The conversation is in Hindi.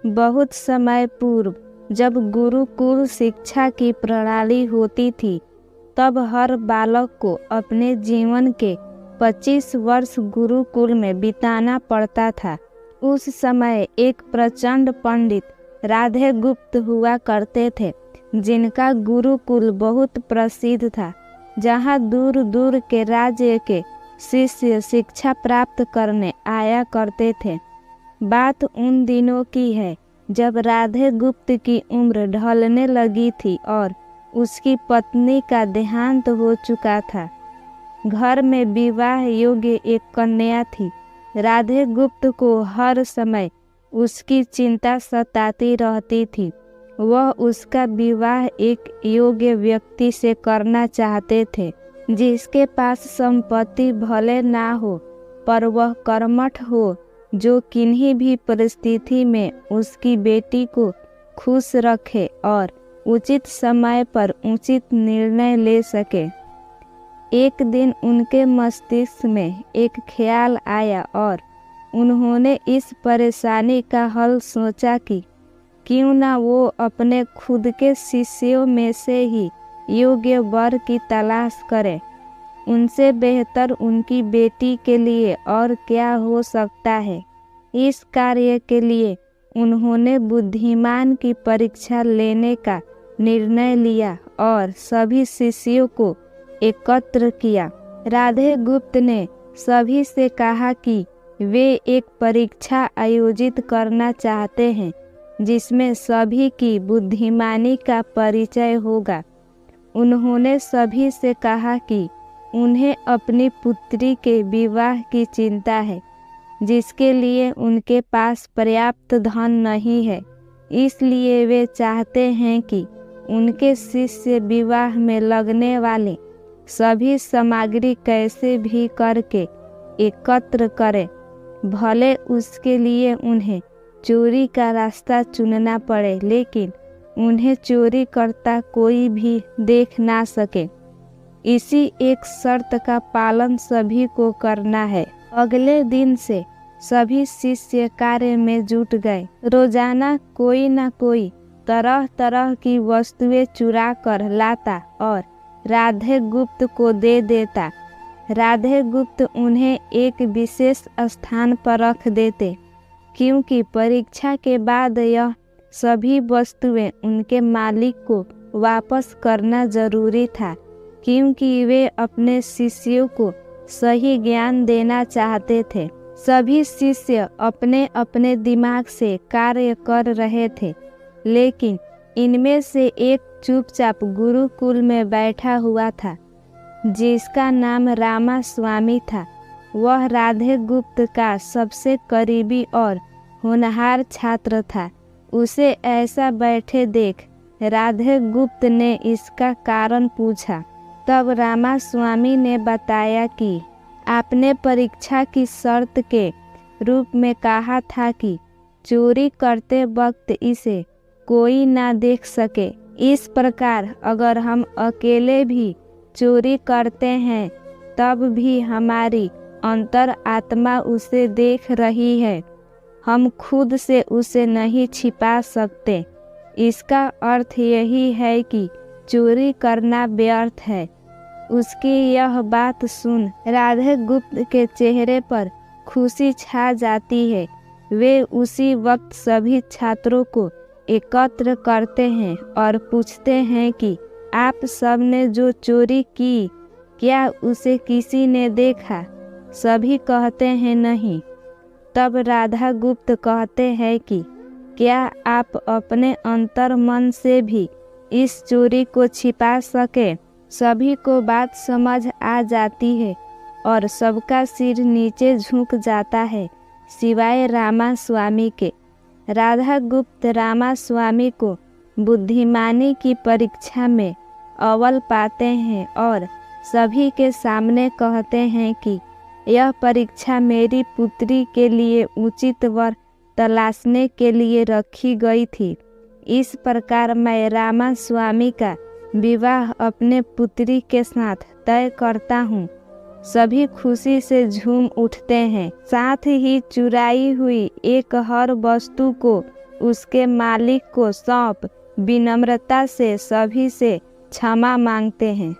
बहुत समय पूर्व जब गुरुकुल शिक्षा की प्रणाली होती थी, तब हर बालक को अपने जीवन के 25 वर्ष गुरुकुल में बिताना पड़ता था। उस समय एक प्रचंड पंडित राधे गुप्त हुआ करते थे, जिनका गुरुकुल बहुत प्रसिद्ध था, जहाँ दूर दूर के राज्य के शिष्य शिक्षा प्राप्त करने आया करते थे। बात उन दिनों की है जब राधे गुप्त की उम्र ढलने लगी थी और उसकी पत्नी का देहांत हो चुका था। घर में विवाह योग्य एक कन्या थी। राधे गुप्त को हर समय उसकी चिंता सताती रहती थी। वह उसका विवाह एक योग्य व्यक्ति से करना चाहते थे, जिसके पास संपत्ति भले ना हो, पर वह कर्मठ हो, जो किन्हीं भी परिस्थिति में उसकी बेटी को खुश रखे और उचित समय पर उचित निर्णय ले सके। एक दिन उनके मस्तिष्क में एक ख्याल आया और उन्होंने इस परेशानी का हल सोचा कि क्यों ना वो अपने खुद के शिष्यों में से ही योग्य वर की तलाश करें। उनसे बेहतर उनकी बेटी के लिए और क्या हो सकता है। इस कार्य के लिए उन्होंने बुद्धिमान की परीक्षा लेने का निर्णय लिया और सभी शिष्यों को एकत्र किया। राधे गुप्त ने सभी से कहा कि वे एक परीक्षा आयोजित करना चाहते हैं, जिसमें सभी की बुद्धिमानी का परिचय होगा। उन्होंने सभी से कहा कि उन्हें अपनी पुत्री के विवाह की चिंता है, जिसके लिए उनके पास पर्याप्त धन नहीं है। इसलिए वे चाहते हैं कि उनके शिष्य विवाह में लगने वाले सभी सामग्री कैसे भी करके एकत्र करें, भले उसके लिए उन्हें चोरी का रास्ता चुनना पड़े, लेकिन उन्हें चोरी करता कोई भी देख ना सके। इसी एक शर्त का पालन सभी को करना है। अगले दिन से सभी शिष्य कार्य में जुट गए। रोजाना कोई ना कोई तरह तरह की वस्तुएं चुरा कर लाता और राधे गुप्त को दे देता। राधे गुप्त उन्हें एक विशेष स्थान पर रख देते, क्योंकि परीक्षा के बाद यह सभी वस्तुएं उनके मालिक को वापस करना जरूरी था, क्योंकि वे अपने शिष्यों को सही ज्ञान देना चाहते थे। सभी शिष्य अपने अपने दिमाग से कार्य कर रहे थे, लेकिन इनमें से एक चुपचाप गुरुकुल में बैठा हुआ था, जिसका नाम रामा स्वामी था। वह राधे गुप्त का सबसे करीबी और होनहार छात्र था। उसे ऐसा बैठे देख राधे गुप्त ने इसका कारण पूछा। तब रामा स्वामी ने बताया कि आपने परीक्षा की शर्त के रूप में कहा था कि चोरी करते वक्त इसे कोई ना देख सके। इस प्रकार अगर हम अकेले भी चोरी करते हैं, तब भी हमारी अंतर आत्मा उसे देख रही है। हम खुद से उसे नहीं छिपा सकते। इसका अर्थ यही है कि चोरी करना व्यर्थ है। उसकी यह बात सुन राधे गुप्त के चेहरे पर खुशी छा जाती है। वे उसी वक्त सभी छात्रों को एकत्र करते हैं और पूछते हैं कि आप सब ने जो चोरी की, क्या उसे किसी ने देखा? सभी कहते हैं नहीं। तब राधा गुप्त कहते हैं कि क्या आप अपने अंतर मन से भी इस चोरी को छिपा सके? सभी को बात समझ आ जाती है और सबका सिर नीचे झुक जाता है, सिवाय रामा स्वामी के। राधा गुप्त रामा स्वामी को बुद्धिमानी की परीक्षा में अव्वल पाते हैं और सभी के सामने कहते हैं कि यह परीक्षा मेरी पुत्री के लिए उचित वर तलाशने के लिए रखी गई थी। इस प्रकार मैं रामा स्वामी का विवाह अपने पुत्री के साथ तय करता हूँ। सभी खुशी से झूम उठते हैं। साथ ही चुराई हुई एक हर वस्तु को उसके मालिक को सौंप विनम्रता से सभी से क्षमा मांगते हैं।